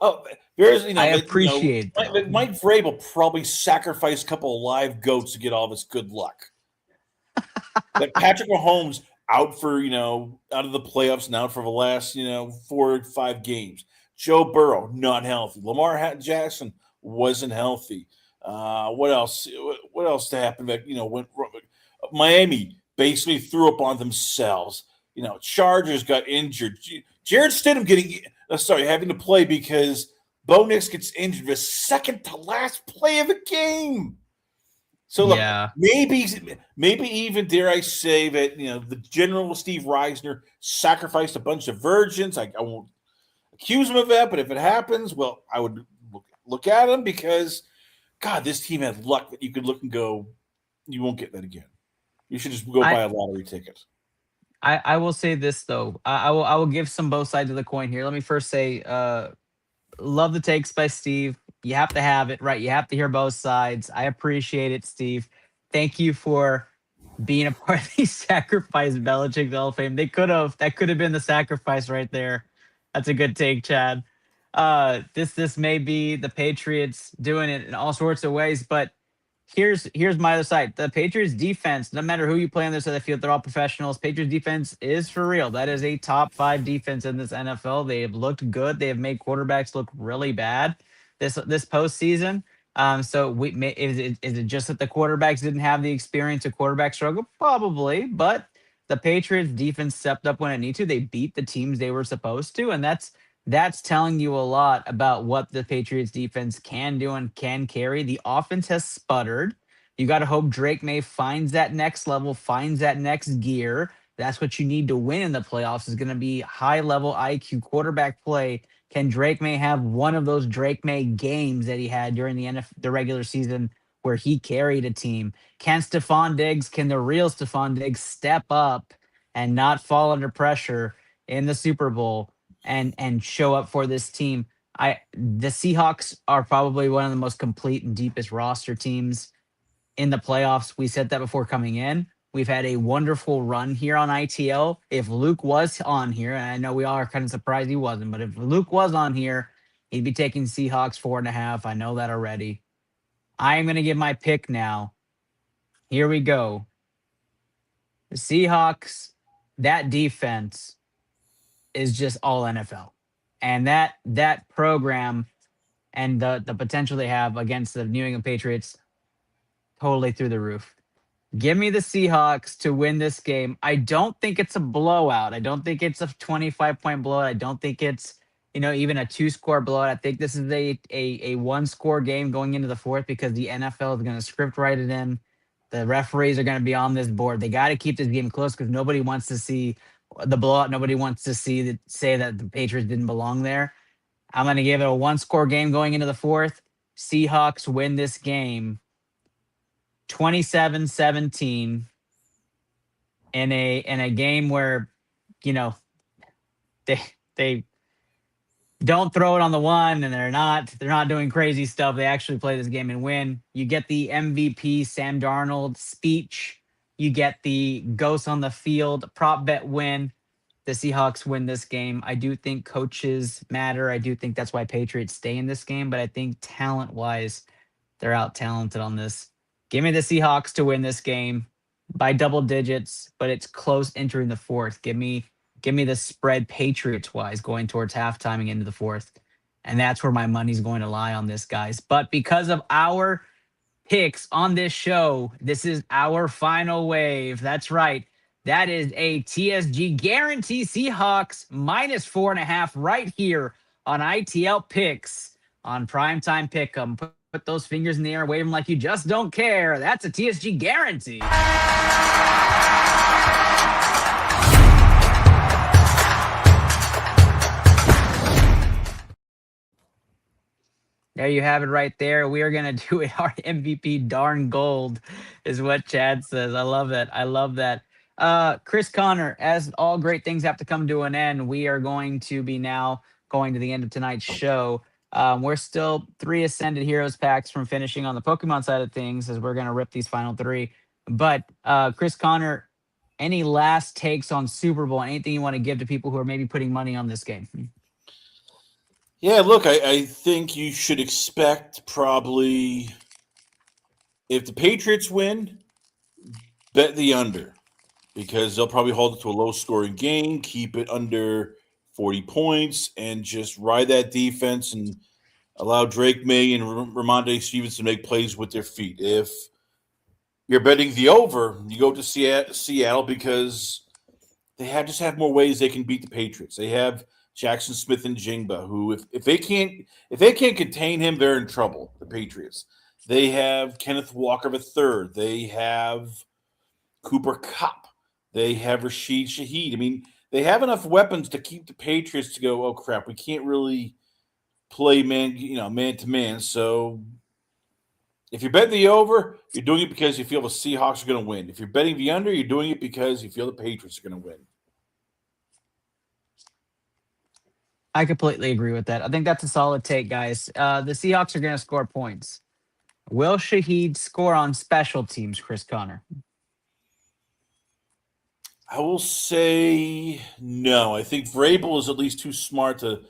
I appreciate Mike Vrabel probably sacrificed a couple of live goats to get all this good luck. Like Patrick Mahomes out for, out of the playoffs and out for the last, 4 or 5 games. Joe Burrow, not healthy. Lamar Jackson wasn't healthy. What else? What else happened? Miami basically threw up on themselves. Chargers got injured. Jared Stidham having to play because Bo Nix gets injured the second to last play of the game. So look, maybe even dare I say that the General Steve Reisner sacrificed a bunch of virgins. I won't accuse him of that, but if it happens, well, I would look at him because, God, this team had luck that you could look and go, you won't get that again. You should just go buy a lottery ticket. I will say this though. I will give some both sides of the coin here. Let me first say, love the takes by Steve. You have to have it, right? You have to hear both sides. I appreciate it, Steve. Thank you for being a part of the sacrifice Belichick Hall of Fame. That could have been the sacrifice right there. That's a good take, Chad. This may be the Patriots doing it in all sorts of ways, but here's my other side. The Patriots defense, no matter who you play on this side of the field, they're all professionals. Patriots defense is for real. That is a top 5 defense in this NFL. They have looked good. They have made quarterbacks look really bad this postseason. So is it just that the quarterbacks didn't have the experience of quarterback struggle? Probably, but the Patriots defense stepped up when it needed to. They beat the teams they were supposed to, and that's telling you a lot about what the Patriots defense can do and can carry. The offense has sputtered. You got to hope Drake May finds that next level, finds that next gear. That's what you need to win in the playoffs is going to be high level IQ quarterback play. Can Drake May have one of those Drake May games that he had during the regular season where he carried a team? Can Stephon Diggs, can the real Stephon Diggs step up and not fall under pressure in the Super Bowl and show up for this team? The Seahawks are probably one of the most complete and deepest roster teams in the playoffs. We said that before coming in. We've had a wonderful run here on ITL. If Luke was on here, and I know we all are kind of surprised he wasn't, but if Luke was on here, he'd be taking Seahawks 4.5. I know that already. I am going to give my pick now. Here we go. The Seahawks, that defense is just all NFL. And that program and the potential they have against the New England Patriots, totally through the roof. Give me the Seahawks to win this game. I don't think it's a blowout. I don't think it's a 25-point blowout. I don't think it's, even a 2-score blowout. I think this is a 1-score game going into the fourth because the NFL is going to script write it in. The referees are going to be on this board. They got to keep this game close because nobody wants to see the blowout. Nobody wants to say that the Patriots didn't belong there. I'm going to give it a 1-score game going into the fourth. Seahawks win this game 27-17 in a game where, they don't throw it on the one and they're not doing crazy stuff. They actually play this game and win. You get the MVP Sam Darnold speech. You get the ghost on the field prop bet win. The Seahawks win this game. I do think coaches matter. I do think that's why Patriots stay in this game, but I think talent-wise, they're out-talented on this. Give me the Seahawks to win this game by double digits, but it's close entering the fourth. Give me the spread Patriots-wise going towards halftime and into the fourth. And that's where my money's going to lie on this, guys. But because of our picks on this show, this is our final wave. That's right. That is a TSG guarantee Seahawks -4.5 right here on ITL Picks on Primetime Pick'em. Put those fingers in the air, wave them like you just don't care. That's a TSG guarantee. There you have it right there. We are going to do it. Our MVP darn gold is what Chad says. I love that. I love that. Chris Connor, as all great things have to come to an end, we are going to be now going to the end of tonight's show. We're still 3 Ascended Heroes packs from finishing on the Pokemon side of things as we're going to rip these final 3. But Chris Connor, any last takes on Super Bowl? Anything you want to give to people who are maybe putting money on this game? Yeah, look, I think you should expect probably if the Patriots win, bet the under because they'll probably hold it to a low-scoring game, keep it under 40 points, and just ride that defense and allow Drake May and Ramondre Stevenson to make plays with their feet. If you're betting the over, you go to Seattle because they just have more ways they can beat the Patriots. They have Jackson Smith and Jingba, who if they can't contain him, they're in trouble. The Patriots. They have Kenneth Walker III. They have Cooper Kupp. They have Rashid Shaheed. I mean, they have enough weapons to keep the Patriots to go, oh crap, we can't really play man to man. So if you're betting the over, you're doing it because you feel the Seahawks are going to win. If you're betting the under, you're doing it because you feel the Patriots are going to win. I completely agree with that. I think that's a solid take, guys. The Seahawks are going to score points. Will Shaheed score on special teams, Chris Connor? I will say no. I think Vrabel is at least too smart to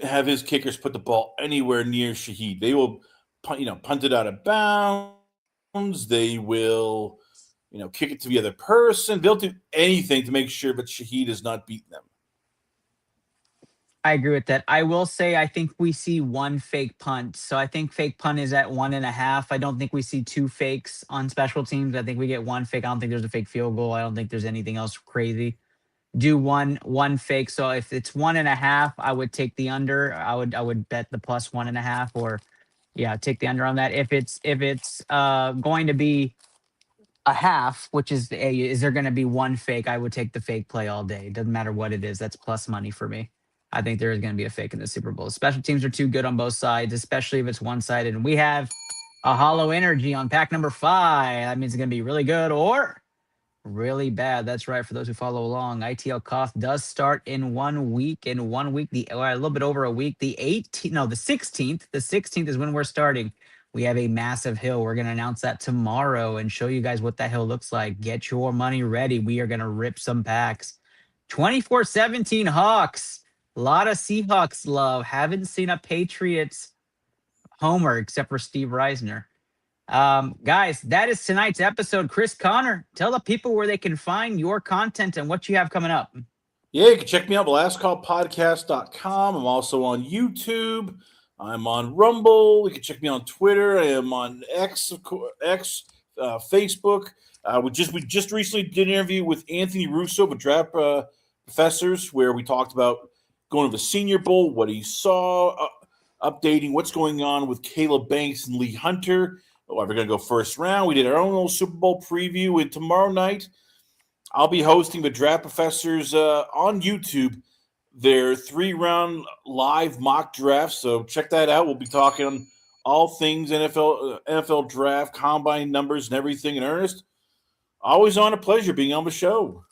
have his kickers put the ball anywhere near Shaheed. They will punt it out of bounds. They will, kick it to the other person. They'll do anything to make sure that Shaheed has not beaten them. I agree with that. I will say I think we see one fake punt. So I think fake punt is at 1.5. I don't think we see two fakes on special teams. I think we get one fake. I don't think there's a fake field goal. I don't think there's anything else crazy. Do one fake. So if it's 1.5, I would take the under. I would bet the plus 1.5, or take the under on that. If it's going to be a half, which is there going to be one fake? I would take the fake play all day. Doesn't matter what it is. That's plus money for me. I think there is going to be a fake in the Super Bowl. Special teams are too good on both sides, especially if it's one-sided. And we have a hollow energy on pack number 5. That means it's going to be really good or really bad. That's right. For those who follow along, ITL cost does start in 1 week. A little bit over a week. The 16th. The 16th is when we're starting. We have a massive hill. We're going to announce that tomorrow and show you guys what that hill looks like. Get your money ready. We are going to rip some packs. 24-17 Hawks. A lot of Seahawks love. Haven't seen a Patriots homer except for Steve Reisner. Guys, that is tonight's episode. Chris Connor, tell the people where they can find your content and what you have coming up. Yeah, you can check me out, lastcallpodcast.com. I'm also on YouTube. I'm on Rumble. You can check me on Twitter. I am on X, Facebook. We just recently did an interview with Anthony Russo of Draft Professors, where we talked about going to the Senior Bowl, what he saw, updating what's going on with Caleb Banks and Lee Hunter. We're going to go first round. We did our own little Super Bowl preview, and tomorrow night I'll be hosting the Draft Professors on YouTube, their 3-round live mock draft. So check that out. We'll be talking all things NFL draft, combine numbers, and everything in earnest. Always a pleasure being on the show.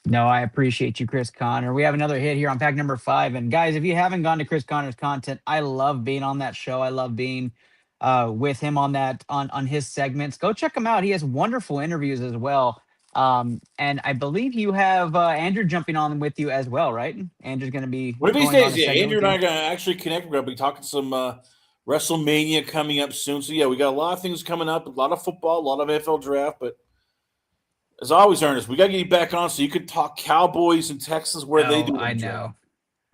No, I appreciate you, Chris Connor. We have another hit here on pack number 5. And guys, if you haven't gone to Chris Connor's content, I love being on that show. I love being with him on his segments. Go check him out. He has wonderful interviews as well. And I believe you have Andrew jumping on with you as well, right? Andrew's going to be one of these days. Yeah, Andrew and I are going to actually connect. We're going to be talking some WrestleMania coming up soon. So yeah, we got a lot of things coming up. A lot of football, a lot of NFL draft, but. As always, Ernest, we got to get you back on so you can talk Cowboys and Texans where they do. I know.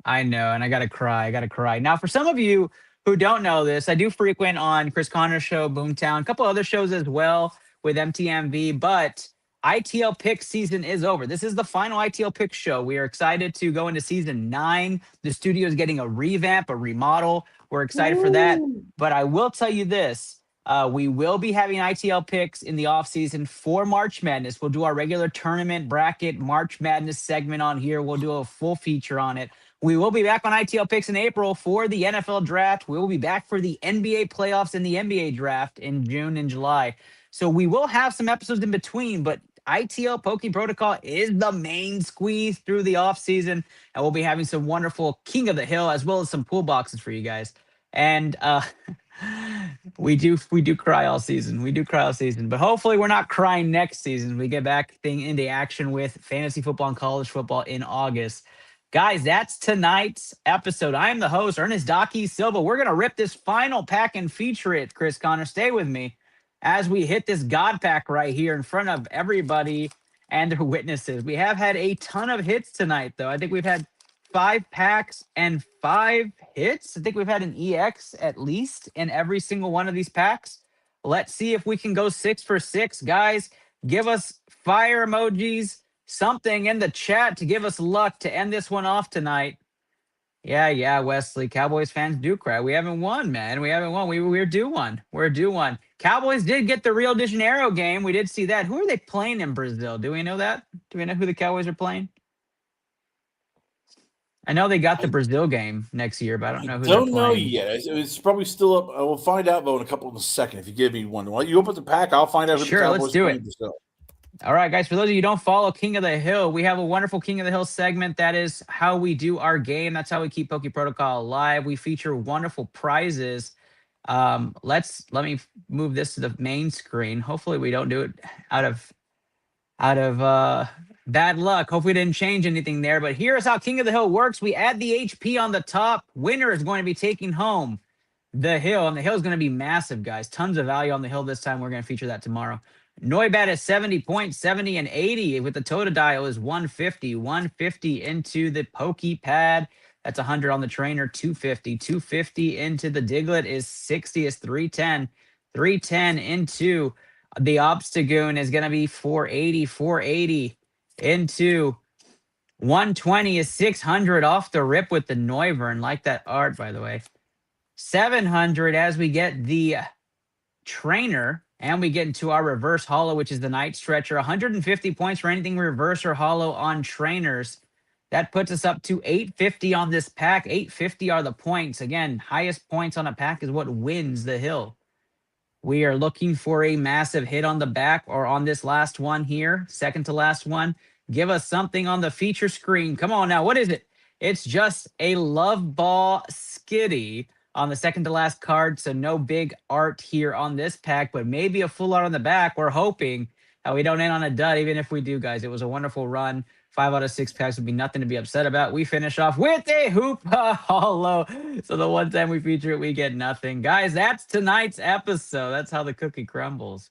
And I got to cry. Now, for some of you who don't know this, I do frequent on Chris Connor's show, Boomtown, a couple other shows as well with MTMV, but ITL Pick season is over. This is the final ITL Pick show. We are excited to go into season 9. The studio is getting a revamp, a remodel. We're excited for that. But I will tell you this. We will be having ITL picks in the offseason for March Madness. We'll do our regular tournament bracket March Madness segment on here. We'll do a full feature on it. We will be back on ITL picks in April for the NFL draft. We will be back for the NBA playoffs and the NBA draft in June and July. So we will have some episodes in between, but ITL Poking Protocol is the main squeeze through the offseason. And we'll be having some wonderful King of the Hill as well as some pool boxes for you guys. And we do cry all season. But hopefully we're not crying next season. We get back into action with fantasy football and college football in August. Guys, that's tonight's episode. I am the host, Ernest Docky Silva. We're going to rip this final pack and feature it. Chris Connor, stay with me as we hit this God pack right here in front of everybody and their witnesses. We have had a ton of hits tonight, though. I think we've had 5 packs and 5 hits. I think we've had an EX at least in every single one of these packs. Let's see if we can go 6 for 6. Guys, give us fire emojis, something in the chat to give us luck to end this one off tonight. Yeah, Wesley. Cowboys fans do cry. We haven't won, man. We're due one. Cowboys did get the Rio de Janeiro game. We did see that. Who are they playing in Brazil? Do we know that? Do we know who the Cowboys are playing? I know they got the Brazil game next year, but I don't know who they're playing. Don't know yet. It's probably still up. I will find out, though, in a second if you give me one. While you open the pack, I'll find out who the Cowboys let's do it. All right, guys, for those of you who don't follow King of the Hill, we have a wonderful King of the Hill segment. That is how we do our game. That's how we keep Poke Protocol alive. We feature wonderful prizes. Let me move this to the main screen. Hopefully we don't do it out of bad luck. Hopefully we didn't change anything there. But here's how King of the Hill works. We add the HP on the top. Winner is going to be taking home the Hill, and the Hill is going to be massive, guys. Tons of value on the Hill this time. We're going to feature that tomorrow. Neubat at 70 points, 70 and 80 with the total dial is 150. 150 into the pokey pad. That's 100 on the trainer, 250. 250 into the Diglett is 60, is 310. 310 into the Obstagoon is going to be 480. 480 into 120 is 600 off the rip with the Noivern. Like that art, by the way. 700 as we get the trainer and we get into our reverse hollow, which is the night stretcher. 150 points for anything reverse or hollow on trainers. That puts us up to 850 on this pack. 850 are the points. Again, highest points on a pack is what wins the Hill. We are looking for a massive hit on the back or on this last one here, second to last one. Give us something on the feature screen. Come on now. What is it? It's just a Love Ball Skitty on the second to last card. So no big art here on this pack, but maybe a full art on the back. We're hoping that we don't end on a dud, even if we do, guys. It was a wonderful run. 5 out of 6 packs would be nothing to be upset about. We finish off with a Hoopa Hollow. So the one time we feature it, we get nothing. Guys, that's tonight's episode. That's how the cookie crumbles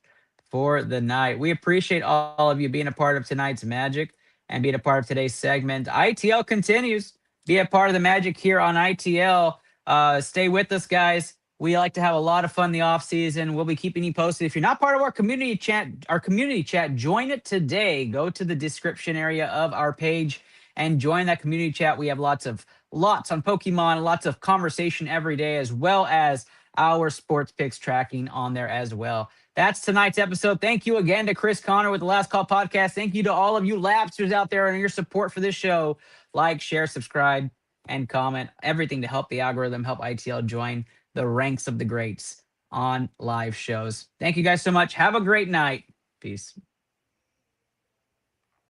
for the night. We appreciate all of you being a part of tonight's magic and being a part of today's segment. ITL continues. Be a part of the magic here on ITL. Stay with us, guys. We like to have a lot of fun in the off season. We'll be keeping you posted. If you're not part of our community chat, join it today. Go to the description area of our page and join that community chat. We have lots on Pokemon, lots of conversation every day, as well as our sports picks tracking on there as well. That's tonight's episode. Thank you again to Chris Connor with the Last Call podcast. Thank you to all of you Lapsters out there and your support for this show. Like, share, subscribe, and comment. Everything to help the algorithm, help ITL join the ranks of the greats on live shows. Thank you guys so much. Have a great night. Peace.